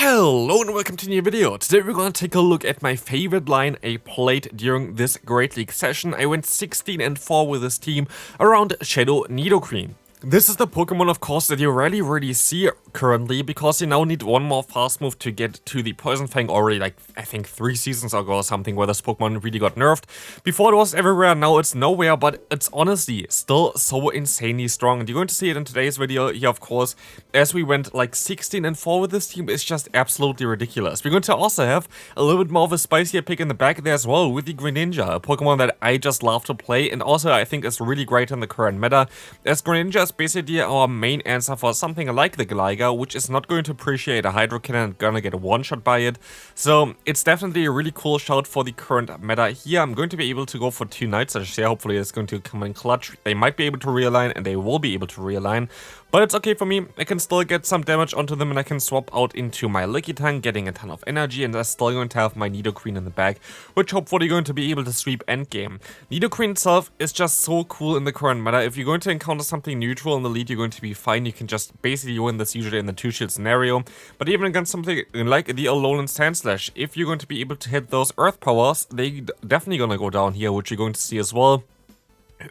Hello and welcome to a new video. Today we're gonna take a look at my favorite line I played during this Great League session. I went 16-4 with this team around Shadow Nidoqueen. This is the Pokemon, of course, that you rarely see currently, because you now need one more fast move to get to the Poison Fang already, like, I think 3 seasons ago or something, where this Pokemon really got nerfed. Before it was everywhere, now it's nowhere, but it's honestly still so insanely strong. And you're going to see it in today's video here, of course, as we went like 16-4 with this team. It's just absolutely ridiculous. We're going to also have a little bit more of a spicier pick in the back there as well with the Greninja, a Pokemon that I just love to play, and also I think is really great in the current meta, as Greninja is basically our main answer for something like the Gligar, which is not going to appreciate a Hydro Cannon and gonna get a one-shot by it. So it's definitely a really cool shout for the current meta here. I'm going to be able to go for 2 Night Slashes here. Hopefully it's going to come in clutch. They might be able to realign, and they will be able to realign. But it's okay for me. I can still get some damage onto them, and I can swap out into my Lickitung, getting a ton of energy, and I'm still going to have my Nidoqueen in the back, which hopefully going to be able to sweep endgame. Nidoqueen itself is just so cool in the current meta. If you're going to encounter something neutral in the lead, you're going to be fine. You can just basically win this usually in the 2-shield scenario. But even against something like the Alolan Sandslash, if you're going to be able to hit those Earth Powers, they definitely gonna go down here, which you're going to see as well.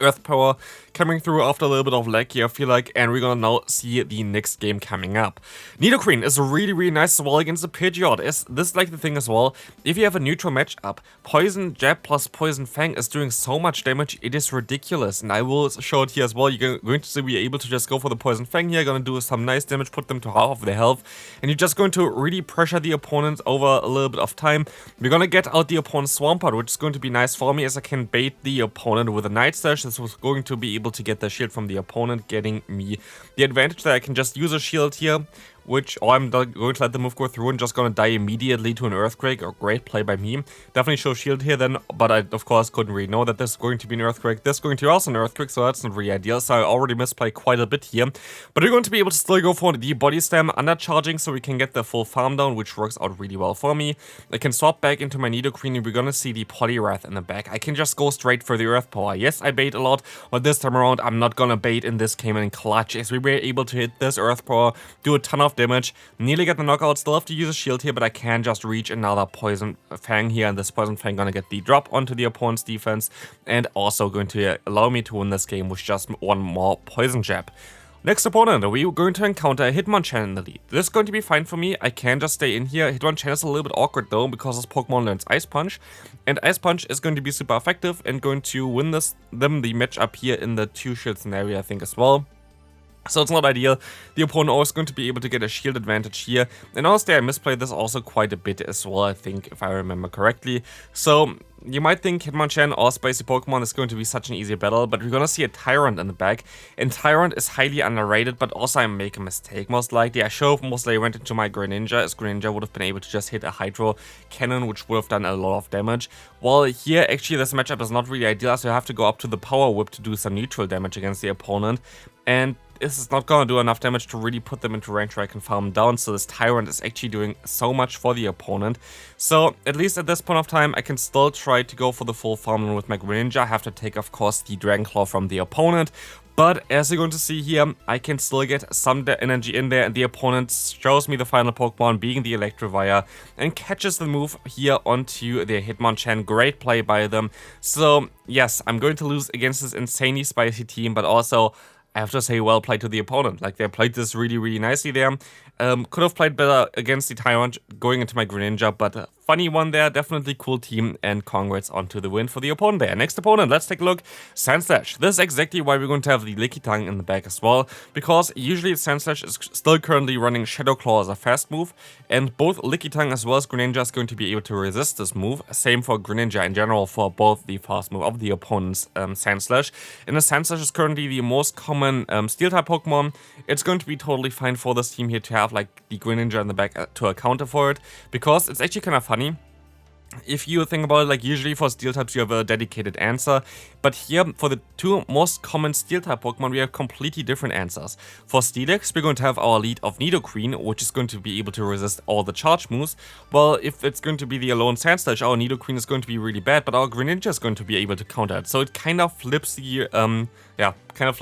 Earth Power coming through after a little bit of lag here, I feel like, and we're gonna now see the next game coming up. Nidoqueen is really nice as well against the Pidgeot. This is like the thing as well, if you have a neutral matchup, Poison Jab plus Poison Fang is doing so much damage, it is ridiculous, and I will show it here as well. You're going to be able to just go for the Poison Fang here, gonna do some nice damage, put them to half of their health, and you're just going to really pressure the opponent over a little bit of time. We're gonna get out the opponent's Swampert, which is going to be nice for me, as I can bait the opponent with a Night Slash. This was going to be able to get the shield from the opponent, getting me the advantage that I can just use a shield here, I'm going to let the move go through and just going to die immediately to an Earthquake. Or great play by me. Definitely show shield here then, but I of course couldn't really know that this is going to be an Earthquake. This is going to be also an Earthquake, so that's not really ideal, so I already misplay quite a bit here. But we're going to be able to still go for the Body Slam undercharging, so we can get the full farm down, which works out really well for me. I can swap back into my Nidoqueen, and we're going to see the Poliwrath in the back. I can just go straight for the Earth Power. Yes, I bait a lot, but this time around I'm not going to bait in this game in clutch, as we were able to hit this Earth Power, do a ton of damage, nearly get the knockout. Still have to use a shield here, but I can just reach another Poison Fang here, and this Poison Fang gonna get the drop onto the opponent's defense, and also going to allow me to win this game with just one more Poison Jab. Next opponent, we're going to encounter a Hitmonchan in the lead. This is going to be fine for me. I can just stay in here. Hitmonchan is a little bit awkward though, because this Pokemon learns Ice Punch, and Ice Punch is going to be super effective and going to win the matchup here in the 2-shield scenario, I think, as well. So it's not ideal. The opponent always going to be able to get a shield advantage here. And honestly, I misplayed this also quite a bit as well, I think, if I remember correctly. So you might think Hitmonchan or Spicy Pokemon is going to be such an easy battle, but we're gonna see a Tyrant in the back. And Tyrant is highly underrated, but also I make a mistake most likely. I should have most likely went into my Greninja, as Greninja would have been able to just hit a Hydro Cannon, which would have done a lot of damage. While here, actually, this matchup is not really ideal, so I have to go up to the Power Whip to do some neutral damage against the opponent. And this is not gonna do enough damage to really put them into range where I can farm down, so this Tyrant is actually doing so much for the opponent. So at least at this point of time, I can still try to go for the full farm with my Greninja. I have to take, of course, the Dragon Claw from the opponent. But as you're going to see here, I can still get some energy in there, and the opponent shows me the final Pokemon, being the Electivire, and catches the move here onto their Hitmonchan. Great play by them. So yes, I'm going to lose against this insanely spicy team, but also I have to say, well played to the opponent. Like, they played this really nicely there. Could have played better against the Tyrant going into my Greninja, but funny one there, definitely cool team, and congrats onto the win for the opponent there. Next opponent, let's take a look. Sandslash. This is exactly why we're going to have the Lickitung in the back as well, because usually Sandslash is still currently running Shadow Claw as a fast move, and both Lickitung as well as Greninja is going to be able to resist this move. Same for Greninja in general for both the fast move of the opponent's Sandslash. And the Sandslash is currently the most common Steel-type Pokemon. It's going to be totally fine for this team here to have like the Greninja in the back to account for it, because it's actually kind of funny. If you think about it, like usually for Steel types you have a dedicated answer, but here for the 2 most common Steel type Pokemon we have completely different answers. For Steelix we're going to have our lead of Nidoqueen, which is going to be able to resist all the charge moves. Well, if it's going to be the Alolan Sandslash, our Nidoqueen is going to be really bad, but our Greninja is going to be able to counter it. So it kind of flips the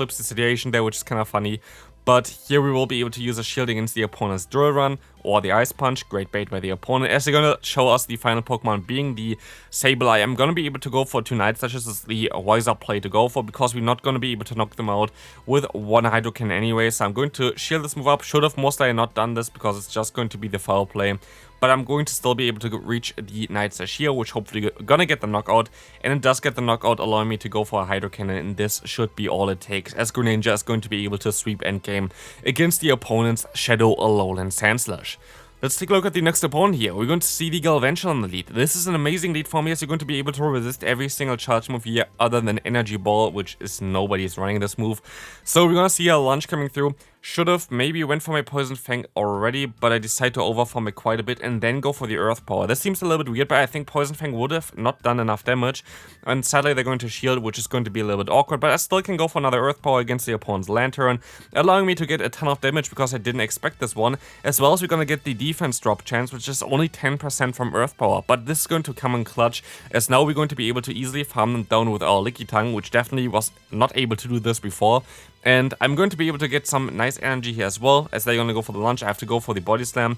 situation there, which is kind of funny. But here we will be able to use a shield against the opponent's Drill Run, or the Ice Punch. Great bait by the opponent. As they're gonna show us the final Pokemon being the Sableye, I'm gonna be able to go for 2 Night Slashes as the wiser play to go for, because we're not gonna be able to knock them out with 1 Hydro Cannon anyway. So I'm going to shield this move up. Should have most likely not done this because it's just going to be the foul play. But I'm going to still be able to reach the Night Slash here, which hopefully gonna get the knockout. And it does get the knockout, allowing me to go for a Hydro Cannon, and this should be all it takes, as Greninja is going to be able to sweep endgame against the opponent's Shadow Alolan Sandslash. Let's take a look at the next opponent here. We're going to see the Galvantula on the lead. This is an amazing lead for me, as you're going to be able to resist every single charge move here other than Energy Ball, which is nobody's running this move. So we're going to see a lunge coming through. Should have maybe went for my Poison Fang already, but I decided to overfarm it quite a bit and then go for the Earth Power. This seems a little bit weird, but I think Poison Fang would have not done enough damage. And sadly they're going to shield, which is going to be a little bit awkward, but I still can go for another Earth Power against the opponent's Lantern, allowing me to get a ton of damage because I didn't expect this one, as well as we're going to get the defense drop chance, which is only 10% from Earth Power. But this is going to come in clutch, as now we're going to be able to easily farm them down with our Lickitung, which definitely was not able to do this before. And I'm going to be able to get some nice energy here as well, as they're going to go for the lunge. I have to go for the Body Slam.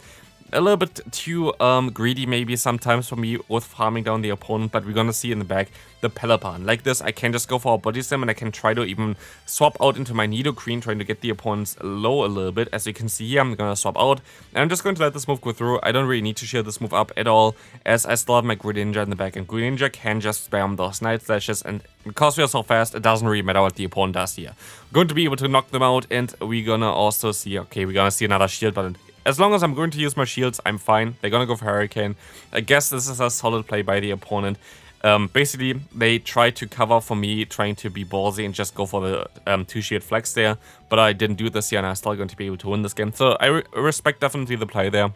A little bit too greedy maybe sometimes for me with farming down the opponent, but we're going to see in the back the Pelipper. Like this, I can just go for a Body Slam and I can try to even swap out into my Nidoqueen, trying to get the opponents low a little bit. As you can see here, I'm going to swap out, and I'm just going to let this move go through. I don't really need to shield this move up at all, as I still have my Greninja in the back, and Greninja can just spam those Night Slashes, and because we are so fast, it doesn't really matter what the opponent does here. We're going to be able to knock them out, and we're going to also see, okay, we're going to see another shield, but as long as I'm going to use my shields, I'm fine. They're going to go for Hurricane. I guess this is a solid play by the opponent. Basically, they try to cover for me, trying to be ballsy and just go for the 2-shield flex there. But I didn't do this here, and I'm still going to be able to win this game. So I respect definitely the play there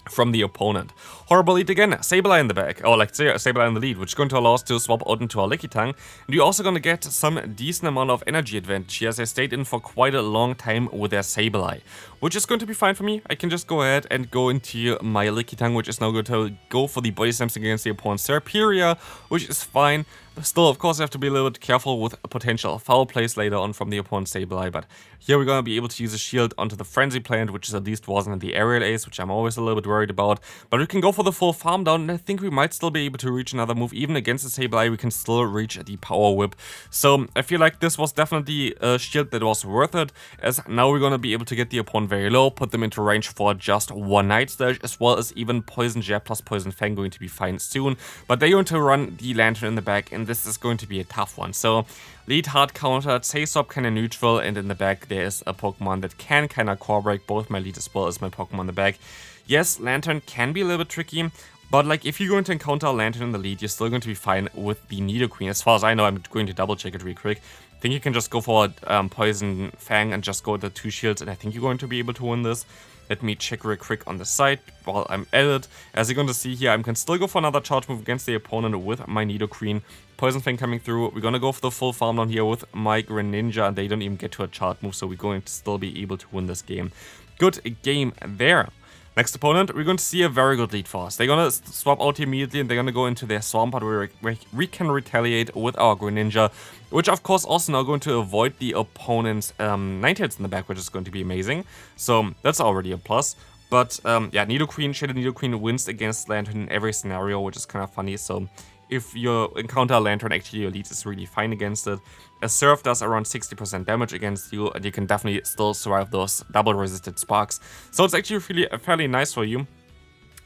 from the opponent. Horrible lead again, Sableye in the back, or like Sableye in the lead, which is going to allow us to swap out into our Lickitung. And you're also going to get some decent amount of energy advantage here, as they stayed in for quite a long time with their Sableye, which is going to be fine for me. I can just go ahead and go into my Lickitung, which is now going to go for the Body Slams against the opponent's Serperior, which is fine. Still, of course, I have to be a little bit careful with potential foul plays later on from the opponent's Sableye, but here we're going to be able to use a shield onto the Frenzy Plant, which at least wasn't the Aerial Ace, which I'm always a little bit worried about. But we can go for the full farm down, and I think we might still be able to reach another move. Even against the Sableye, we can still reach the Power Whip. So I feel like this was definitely a shield that was worth it, as now we're going to be able to get the opponent very low, put them into range for just 1 Night Slash, as well as even Poison Jab plus Poison Fang going to be fine soon. But they're going to run the Lantern in the back, and this is going to be a tough one. So lead hard countered, say swap kinda neutral, and in the back there is a Pokemon that can kinda core break both my lead as well as my Pokemon in the back. Yes, Lantern can be a little bit tricky, but like if you're going to encounter a Lantern in the lead, you're still going to be fine with the Nidoqueen. As far as I know, I'm going to double check it real quick. I think you can just go for Poison Fang and just go with the 2 shields, and I think you're going to be able to win this. Let me check real quick on the side while I'm at it. As you're going to see here, I can still go for another charge move against the opponent with my Nidoqueen. Poison Fang coming through. We're going to go for the full farm down here with my Greninja, and they don't even get to a charge move, so we're going to still be able to win this game. Good game there. Next opponent, we're going to see a very good lead for us. They're going to swap out immediately, and they're going to go into their Swampert where we can retaliate with our Greninja, which of course also now going to avoid the opponent's Ninetales in the back, which is going to be amazing. So that's already a plus. But yeah, Nidoqueen, Shadow Nidoqueen wins against Lantern in every scenario, which is kind of funny. So if you encounter a Lantern, actually your lead is really fine against it. A Surf does around 60% damage against you, and you can definitely still survive those double resisted sparks. So it's actually really fairly nice for you.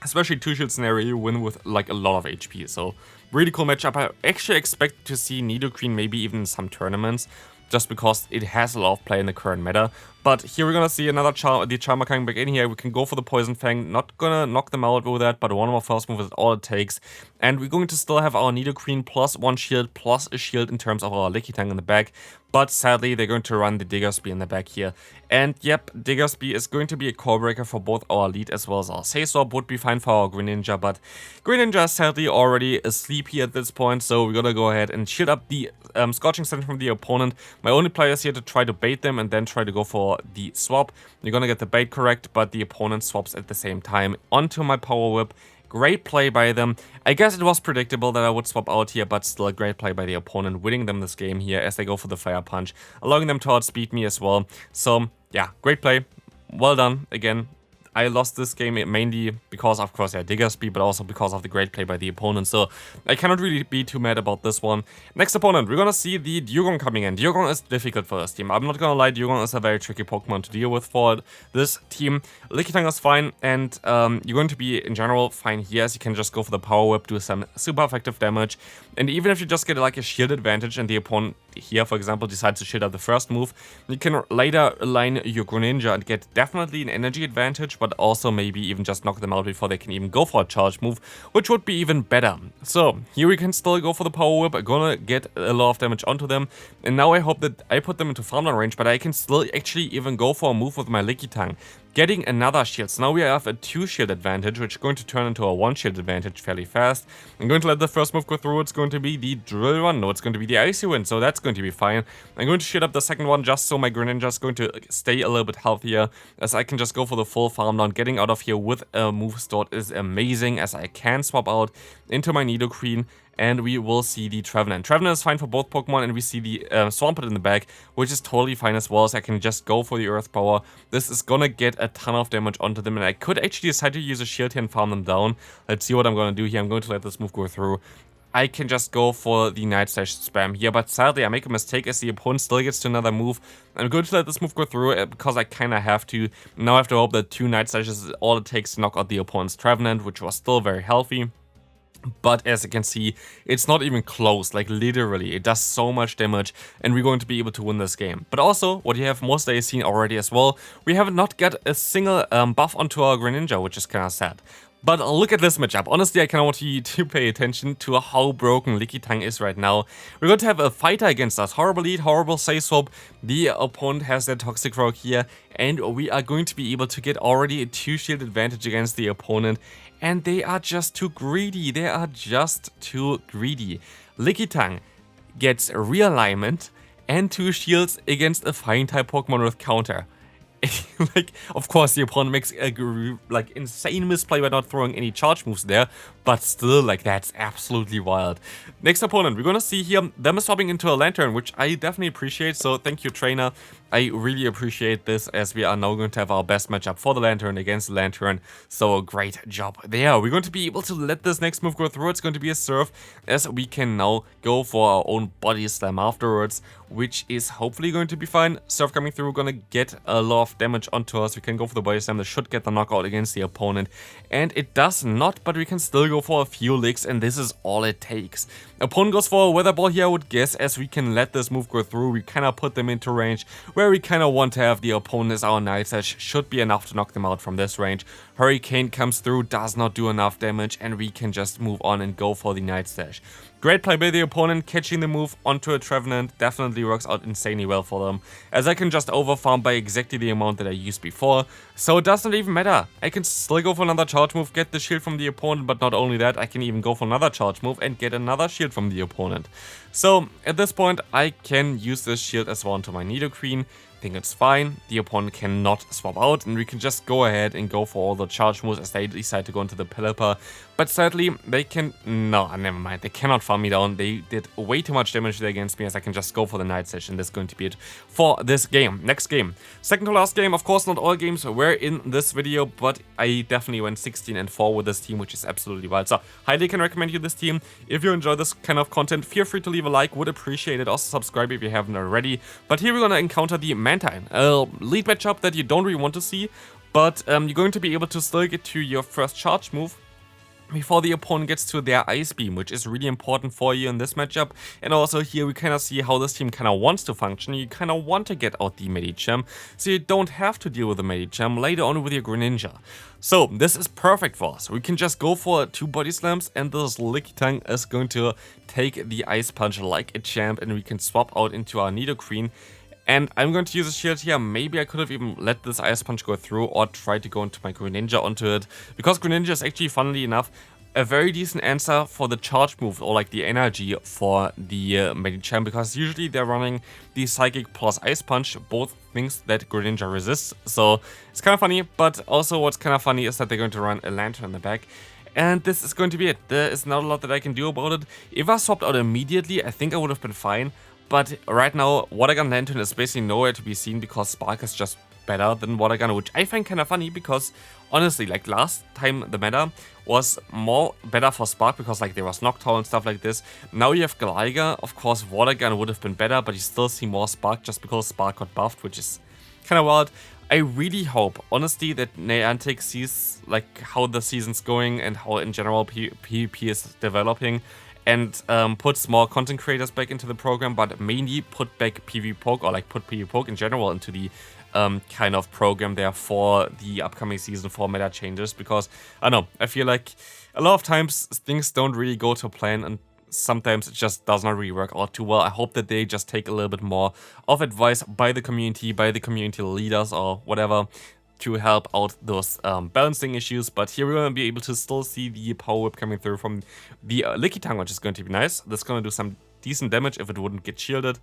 Especially 2-shield scenario, you win with like a lot of HP. So really cool matchup. I actually expect to see Nidoqueen maybe even in some tournaments, just because it has a lot of play in the current meta. But here we're gonna see another the Charmer coming back in here. We can go for the Poison Fang, not gonna knock them out with that, but one more first move is all it takes. And we're going to still have our Nidoqueen plus 1 shield, plus a shield in terms of our Lickitung in the back. But sadly, they're going to run the Diggersby in the back here. And yep, Diggersby is going to be a core breaker for both our lead as well as our Say Swap. Would be fine for our Greninja, but Greninja is sadly already asleep here at this point. So we're gonna go ahead and shield up the Scorching Sun from the opponent. My only play is here to try to bait them and then try to go for the swap. You're gonna get the bait correct, but the opponent swaps at the same time onto my Power Whip. Great play by them. I guess it was predictable that I would swap out here, but still a great play by the opponent, winning them this game here as they go for the Fire Punch, allowing them to outspeed me as well. So yeah, great play. Well done. Again, I lost this game mainly because, of course, Digger Speed, but also because of the great play by the opponent. So I cannot really be too mad about this one. Next opponent, we're gonna see the Dugong coming in. Dugong is difficult for this team. I'm not gonna lie, Dugong is a very tricky Pokemon to deal with for this team. Lickitung is fine, and you're going to be, in general, fine here, as you can just go for the Power Whip, do some super effective damage. And even if you just get like a shield advantage and the opponent here, for example, decides to shield up the first move, you can later align your Greninja and get definitely an energy advantage, but also maybe even just knock them out before they can even go for a charge move, which would be even better. So here we can still go for the Power Whip. I'm gonna get a lot of damage onto them, and now I hope that I put them into farm down range, but I can still actually even go for a move with my Lickitung, getting another shield. So now we have a 2 shield advantage, which is going to turn into a 1 shield advantage fairly fast. I'm going to let the first move go through. It's going to be the Drill One. No, it's going to be the Icy Wind, so that's going to be fine. I'm going to shield up the second one just so my Greninja is going to stay a little bit healthier, as I can just go for the full farm down. Getting out of here with a move stored is amazing, as I can swap out into my Nidoqueen, and we will see the Trevenant. Trevenant is fine for both Pokemon, and we see the Swampert in the back, which is totally fine as well, so I can just go for the Earth Power. This is gonna get a ton of damage onto them, and I could actually decide to use a shield here and farm them down. Let's see what I'm gonna do here. I'm going to let this move go through. I can just go for the Night Slash spam here, but sadly I make a mistake as the opponent still gets to another move. I'm going to let this move go through because I kind of have to. Now I have to hope that 2 Night Slashes is all it takes to knock out the opponent's Trevenant, which was still very healthy. But as you can see, it's not even close, like literally, it does so much damage, and we're going to be able to win this game. But also, what you have most days seen already as well, we have not got a single buff onto our Greninja, which is kind of sad. But look at this matchup. Honestly, I kind of want you to pay attention to how broken Lickitung is right now. We're going to have a fighter against us. Horrible lead, horrible say swap. The opponent has their Toxic Rock here, and we are going to be able to get already a 2 shield advantage against the opponent. And they are just too greedy. They are just too greedy. Lickitung gets realignment and 2 shields against a fire type Pokemon with counter. Like, of course, the opponent makes a like insane misplay by not throwing any charge moves there, but still, like, that's absolutely wild. Next opponent, we're gonna see here them swapping into a Lantern, which I definitely appreciate. So thank you, trainer. I really appreciate this, as we are now going to have our best matchup for the Lantern against the Lantern. So great job there. We're going to be able to let this next move go through. It's going to be a Surf, as we can now go for our own Body Slam afterwards, which is hopefully going to be fine. Surf coming through, gonna get a lot of damage onto us. We can go for the Body Slam. That should get the knockout against the opponent, and it does not, but we can still go for a few licks, and this is all it takes. Opponent goes for a Weather Ball here, I would guess, as we can let this move go through. We kind of put them into range where we kind of want to have the opponent as our Night Slash. Should be enough to knock them out from this range. Hurricane comes through, does not do enough damage, and we can just move on and go for the Night Slash. Great play by the opponent, catching the move onto a Trevenant definitely works out insanely well for them, as I can just overfarm by exactly the amount that I used before, so it doesn't even matter. I can still go for another charge move, get the shield from the opponent, but not only that, I can even go for another charge move and get another shield from the opponent. So at this point, I can use this shield as well onto my Nidoqueen. I think it's fine. The opponent cannot swap out, and we can just go ahead and go for all the charge moves as they decide to go into the Pelipper. But sadly, they can... No, never mind. They cannot farm me down. They did way too much damage there against me, as I can just go for the Night Slash, and this is going to be it for this game. Next game. Second to last game. Of course, not all games were in this video, but I definitely went 16-4 with this team, which is absolutely wild. So, highly can recommend you this team. If you enjoy this kind of content, feel free to leave a like. Would appreciate it. Also, subscribe if you haven't already. But here we're going to encounter the Mantine, a lead matchup that you don't really want to see, but you're going to be able to still get to your first charge move before the opponent gets to their Ice Beam, which is really important for you in this matchup. And also here we kind of see how this team kind of wants to function. You kind of want to get out the Medicham, so you don't have to deal with the Medicham later on with your Greninja. So this is perfect for us. We can just go for 2 Body Slams, and this Lickitung is going to take the Ice Punch like a champ, and we can swap out into our Nidoqueen. And I'm going to use a shield here. Maybe I could have even let this Ice Punch go through, or try to go into my Greninja onto it. Because Greninja is actually, funnily enough, a very decent answer for the charge move, or like the energy for the Medicham, because usually they're running the Psychic plus Ice Punch, both things that Greninja resists. So it's kind of funny, but also what's kind of funny is that they're going to run a Lantern in the back. And this is going to be it. There is not a lot that I can do about it. If I swapped out immediately, I think I would have been fine. But right now, Watergun Lantern is basically nowhere to be seen, because Spark is just better than Watergun, which I find kind of funny, because honestly, like last time the meta was more better for Spark because like there was Noctowl and stuff like this. Now you have Gallagher, of course Water Gun would have been better, but you still see more Spark just because Spark got buffed, which is kind of wild. I really hope, honestly, that Niantic sees like how the season's going and how in general PvP is developing, and puts more content creators back into the program, but mainly put back PvPoke, or like put PvPoke in general into the kind of program there for the upcoming season for meta changes, because I don't know, I feel like a lot of times things don't really go to plan, and sometimes it just does not really work out too well. I hope that they just take a little bit more of advice by the community leaders or whatever, to help out those balancing issues. But here we're going to be able to still see the Power Whip coming through from the Lickitung, which is going to be nice. That's going to do some decent damage if it wouldn't get shielded.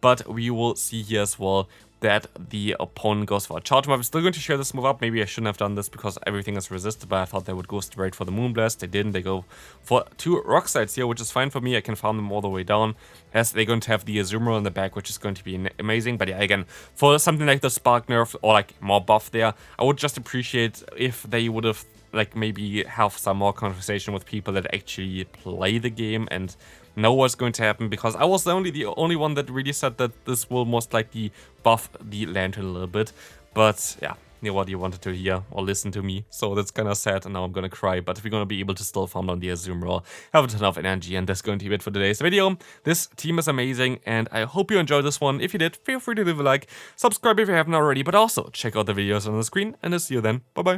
But we will see here as well that the opponent goes for a charge move. I'm still going to share this move up. Maybe I shouldn't have done this because everything is resisted, but I thought they would go straight for the Moonblast. They didn't. They go for 2 Rock Slides here, which is fine for me. I can farm them all the way down, as they're going to have the Azumarill in the back, which is going to be amazing. But yeah, again, for something like the Spark nerf or like more buff there, I would just appreciate if they would have like maybe have some more conversation with people that actually play the game and know what's going to happen, because I was the only one that really said that this will most likely buff the Lantern a little bit. But yeah, nobody wanted to hear or listen to me, so that's kind of sad, and now I'm gonna cry. But we're gonna be able to still farm down the Azumarill, have a ton of energy, and that's going to be it for today's video. This team is amazing, and I hope you enjoyed this one. If you did, feel free to leave a like, subscribe if you haven't already, but also check out the videos on the screen, and I'll see you then. Bye bye.